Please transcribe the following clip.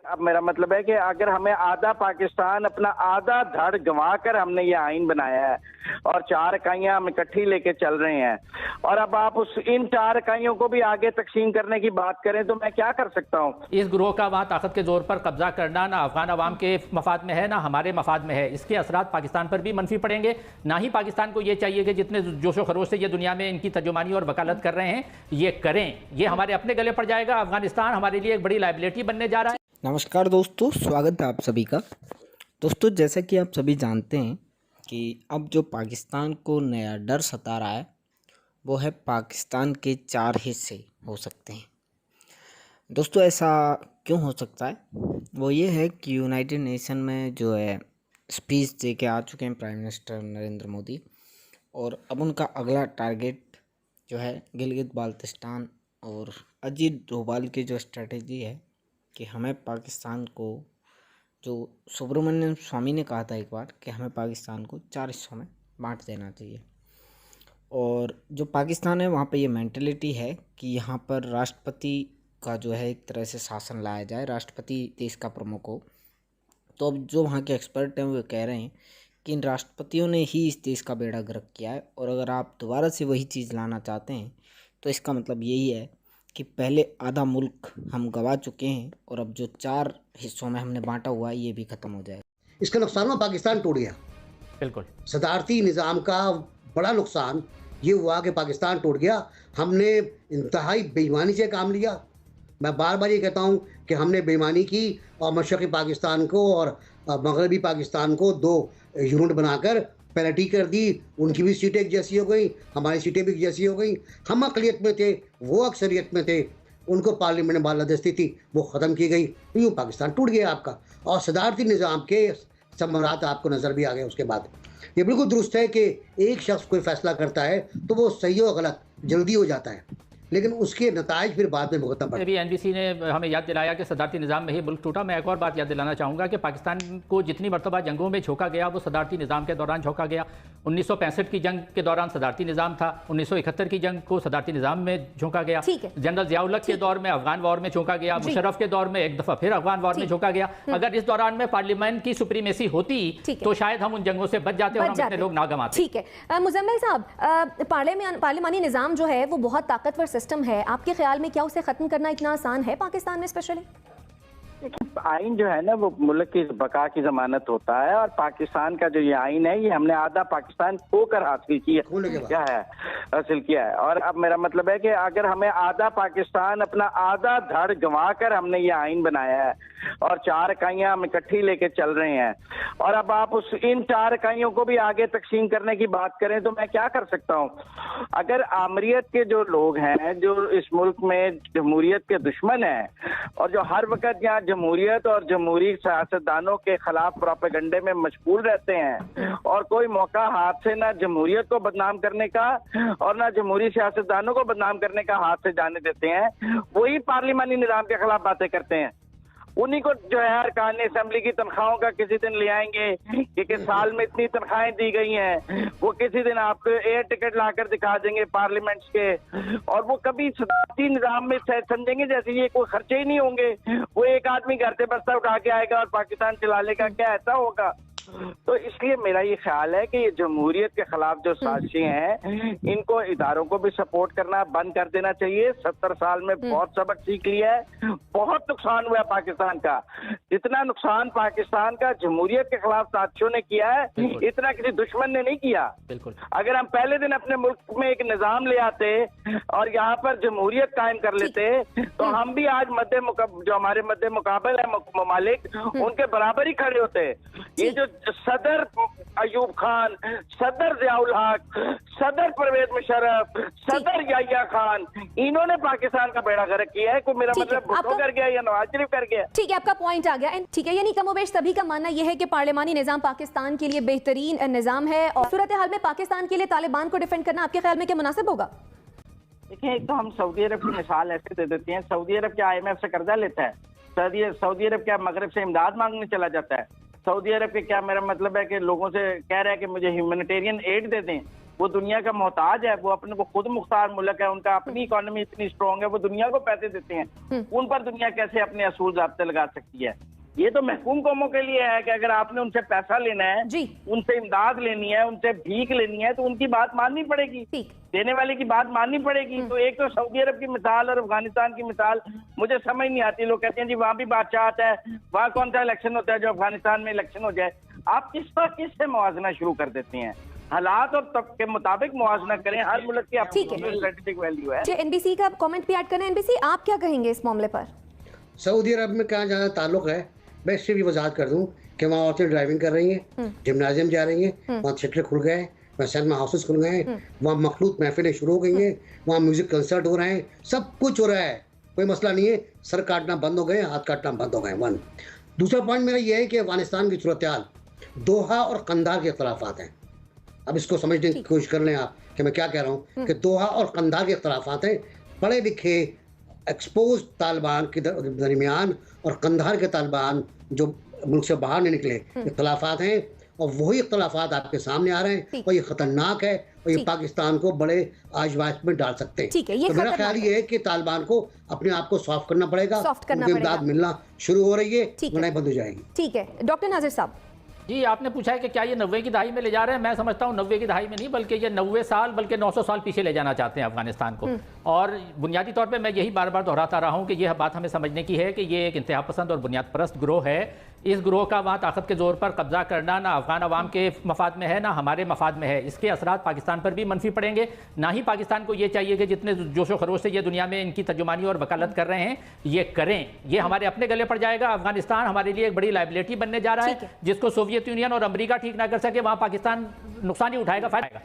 अब मेरा मतलब है कि अगर हमें आधा पाकिस्तान अपना आधा धड़ गंवा कर हमने ये आइन बनाया है और 4 इकाइयां हम इकट्ठी लेके चल रहे हैं और अब आप इन 4 इकाइयों को भी आगे तकसीम करने की बात करें तो मैं क्या कर सकता हूँ। इस ग्रोह का वहाँ ताकत के जोर पर कब्जा करना ना अफगान अवाम के मफाद में है ना हमारे मफाद में है। इसके असरात पाकिस्तान पर भी मनफी पड़ेंगे। ना ही पाकिस्तान को ये चाहिए कि जितने जोशो खरोश से ये दुनिया में इनकी तर्जुमानी और वकालत कर रहे हैं ये करें। ये हमारे अपने गले पड़ जाएगा। अफगानिस्तान हमारे लिए एक बड़ी लाइबिलिटी बनने जा रहा है। नमस्कार दोस्तों, स्वागत है आप सभी का। दोस्तों, जैसा कि आप सभी जानते हैं कि अब जो पाकिस्तान को नया डर सता रहा है वो है पाकिस्तान के 4 हिस्से हो सकते हैं। दोस्तों, ऐसा क्यों हो सकता है? वो ये है कि यूनाइटेड नेशन में जो है स्पीच दे के आ चुके हैं प्राइम मिनिस्टर नरेंद्र मोदी, और अब उनका अगला टारगेट जो है गिलगित बाल्टिस्तान और अजीत डोभाल की जो स्ट्रेटजी है कि हमें पाकिस्तान को, जो सुब्रमण्यम स्वामी ने कहा था एक बार कि हमें पाकिस्तान को 4 हिस्सों में बांट देना चाहिए। और जो पाकिस्तान है वहाँ पे ये मेंटलिटी है कि यहाँ पर राष्ट्रपति का जो है एक तरह से शासन लाया जाए, राष्ट्रपति देश का प्रमुख हो। तो अब जो वहाँ के एक्सपर्ट हैं वो कह रहे हैं कि इन राष्ट्रपतियों ने ही इस देश का बेड़ा गर्क किया है, और अगर आप दोबारा से वही चीज़ लाना चाहते हैं तो इसका मतलब यही है कि पहले आधा मुल्क हम गंवा चुके हैं और अब जो 4 हिस्सों में हमने बांटा हुआ है ये भी ख़त्म हो जाएगा। इसका नुकसान में पाकिस्तान टूट गया। बिल्कुल सदारती निज़ाम का बड़ा नुकसान ये हुआ कि पाकिस्तान टूट गया। हमने इंतहाई बेईमानी से काम लिया। मैं बार बार ये कहता हूँ कि हमने बेईमानी की और मशरक़ी पाकिस्तान को और मगरबी पाकिस्तान को 2 यूनिट बनाकर पेनल्टी कर दी। उनकी भी सीटें एक जैसी हो गई, हमारी सीटें भी एक जैसी हो गई। हम अक़लियत में थे, वो अक्सरियत में थे। उनको पार्लियामेंट में बालादस्ती थी, वो ख़त्म की गई। यूँ पाकिस्तान टूट गया आपका, और सदारती निज़ाम के संभरात आपको नज़र भी आ गए। उसके बाद ये बिल्कुल दुरुस्त है कि एक शख्स कोई फ़ैसला करता है तो वो सही और गलत जल्दी हो जाता है, लेकिन उसके नताइज फिर बाद में भुगतना पड़ता है। अभी एनबीसी ने हमें याद दिलाया कि सदारती निज़ाम में ही मुल्क टूटा। मैं एक और बात याद दिलाना चाहूँगा कि पाकिस्तान को जितनी मरतबा जंगों में झोंका गया वो सदारती निज़ाम के दौरान झोंका गया। 1965 की जंग के दौरान सदारती निज़ाम था, 1971 की जंग को सदारती निज़ाम में झोंका गया, जनरल ज़ियाउल-हक के दौर में अफगान वॉर में झोंका गया, मुशर्रफ के दौर में एक दफ़ा फिर अफगान वॉर में झोंका गया। अगर इस दौरान में पार्लियामेंट की सुप्रीमेसी होती तो शायद हम उन जंगों से बच जाते और हम इतने लोग ना गंवाते। ठीक है मुजम्मिल साहब, पार्लियामानी निज़ाम जो है वो बहुत ताकतवर सिस्टम है। आपके ख्याल में क्या उसे खत्म करना इतना आसान है पाकिस्तान में स्पेशली? आइन जो है ना वो मुल्क की बका की जमानत होता है, और पाकिस्तान का जो ये आइन है ये हमने आधा पाकिस्तान खोकर हासिल किया है। और अब मेरा मतलब है कि अगर हमें आधा पाकिस्तान अपना आधा धड़ गंवा कर हमने ये आइन बनाया है और 4 इकाइयां हम इकट्ठी लेके चल रहे हैं, और अब आप इन 4 इकाइयों को भी आगे तकसीम करने की बात करें तो मैं क्या कर सकता हूँ। अगर आमरीत के जो लोग हैं जो इस मुल्क में जमहूरियत के दुश्मन हैं और जो हर वक्त यहाँ जमहूरियत और जमहूरी सियासतदानों के खिलाफ प्रोपेगेंडे में मशगूल रहते हैं, और कोई मौका हाथ से ना जमहूरियत को बदनाम करने का और ना जमहूरी सियासतदानों को बदनाम करने का हाथ से जाने देते हैं, वही पार्लियामानी निज़ाम के खिलाफ बातें करते हैं। उन्हीं को जो है अरकान असेंबली की तनख्वाहों का किसी दिन ले आएंगे कि साल में इतनी तनख्वाहें दी गई हैं, वो किसी दिन आपको एयर टिकट लाकर दिखा देंगे पार्लियामेंट्स के, और वो कभी सदारती निज़ाम में समझेंगे जैसे ये कोई खर्चे ही नहीं होंगे। वो एक आदमी घर से बस्ता उठा के आएगा और पाकिस्तान चला लेगा, क्या ऐसा होगा? तो इसलिए मेरा ये ख्याल है कि ये जमहूरियत के खिलाफ जो साजिशें हैं इनको इदारों को भी सपोर्ट करना बंद कर देना चाहिए। 70 साल में बहुत सबक सीख लिया है, बहुत नुकसान हुआ है पाकिस्तान का। जितना नुकसान पाकिस्तान का जमहूरियत के खिलाफ साजिशों ने किया है इतना किसी दुश्मन ने नहीं किया। अगर हम पहले दिन अपने मुल्क में एक निज़ाम ले आते और यहाँ पर जमहूरियत कायम कर लेते तो हम भी आज जो हमारे मध्य मुकाबल है ममालिक उनके बराबर ही खड़े होते। ये जो सदर अयूब खान, सदर ज़ियाउल हक, सदर परवेज मुशर्रफ, सदर याहिया खान, इन्होंने पाकिस्तान का बेड़ा गर्क किया है। कोई मेरा मतलब भुट्टो कर गया या नवाज शरीफ कर गया। ठीक है, आपका पॉइंट आ गया। ठीक है, यानी कमोबेश सभी का मानना यह है कि पार्लियामानी निज़ाम पाकिस्तान के लिए बेहतरीन निज़ाम है, और सूरत हाल में पाकिस्तान के लिए तालिबान को डिफेंड करना आपके ख्याल में क्या मुनासिब होगा? देखिए, एक तो हम सऊदी अरब की मिसाल ऐसे दे देते हैं। सऊदी अरब क्या IMF से कर्जा लेता है? सऊदी अरब क्या मगरब से इमदाद मांगने चला जाता है? सऊदी अरब के क्या मेरा मतलब है कि लोगों से कह रहा है कि मुझे ह्यूमैनिटेरियन एड दे दें? वो दुनिया का मोहताज है, वो अपने को खुद मुख्तार मुल्क है, उनका अपनी इकोनॉमी इतनी स्ट्रांग है, वो दुनिया को पैसे देते हैं, उन पर दुनिया कैसे अपने असूल ज़ाब्ते लगा सकती है? ये तो महकूम कौमों के लिए है कि अगर आपने उनसे पैसा लेना है, उनसे इमदाद लेनी है, उनसे भीख लेनी है, तो उनकी बात माननी पड़ेगी, देने वाले की बात माननी पड़ेगी। तो एक तो सऊदी अरब की मिसाल और अफगानिस्तान की मिसाल मुझे समझ नहीं आती। लोग कहते हैं जी वहाँ भी बादशाह आता है, वहाँ कौन सा इलेक्शन होता है जो अफगानिस्तान में इलेक्शन हो जाए। आप किससे मुआवजना शुरू कर देते हैं? हालात और तब के मुताबिक मुआवजना करें, हर मुल्क की अपनी स्ट्रेटेजिक वैल्यू है। एनबीसी का कमेंट भी ऐड करें। एनबीसी, आप क्या कहेंगे इस मामले पर? सऊदी अरब में क्या ज़्यादा ताल्लुक है, मैं इससे भी वजाहत कर दूं कि वहाँ औरतें ड्राइविंग कर रही हैं, जिम्नाजियम जा रही हैं, वहाँ थिएटर खुल गए हैं, वहाँ सिनेमा हाउसेस खुल गए हैं, वहाँ मखलूत महफिलें शुरू हो गई हैं, वहाँ म्यूजिक कंसर्ट हो रहे हैं, सब कुछ हो रहा है, कोई मसला नहीं है। सर काटना बंद हो गए, हाथ काटना बंद हो गए। वन दूसरा पॉइंट मेरा ये है कि अफगानिस्तान की सूरत हाल दोहा और कंधार के इख्तलाफात हैं। अब इसको समझने की कोशिश कर लें आप कि मैं क्या कह रहा हूँ कि दोहा और कंधार के इख्तलाफात हैं। पढ़े लिखे एक्सपोज तालिबान के दरमियान और कंधार के तालिबान जो मुल्क से बाहर नहीं निकले इख्तलाफात हैं, और वही इख्तलाफात आपके सामने आ रहे हैं, और ये खतरनाक है, और ये पाकिस्तान को बड़े आजमाइश में डाल सकते हैं। तो मेरा ख्याल ये है कि तालिबान को अपने आप को सॉफ्ट करना पड़ेगा, उनकी इमदाद मिलना शुरू हो रही है, वरना बंद हो जाएगी। ठीक है डॉक्टर नाजिर साहब। जी, आपने पूछा है कि क्या ये 90 की दहाई में ले जा रहे हैं। मैं समझता हूँ 90 की दहाई में नहीं, बल्कि ये 90 साल बल्कि 900 साल पीछे ले जाना चाहते हैं अफगानिस्तान को। और बुनियादी तौर पे मैं यही बार बार दोहराता रहा हूँ कि यह बात हमें समझने की है कि ये एक इंतहा पसंद और बुनियाद परस्त ग्रोह है। इस ग्रोह का वहाँ ताकत के जोर पर कब्जा करना ना अफगान अवाम के मफाद में है, ना हमारे मफाद में है। इसके असरात पाकिस्तान पर भी मनफी पड़ेंगे। ना ही पाकिस्तान को ये चाहिए कि जितने जोशो खरोश से ये दुनिया में इनकी तर्जुमानी और वकालत कर रहे हैं ये करें। ये हमारे अपने गले पड़ जाएगा। अफगानिस्तान हमारे लिए एक बड़ी लाइबिलिटी बनने जा रहा है, जिसको सोवियत यूनियन और अमरीका ठीक ना कर सके, वहाँ पाकिस्तान नुकसान ही उठाएगा, फायदा।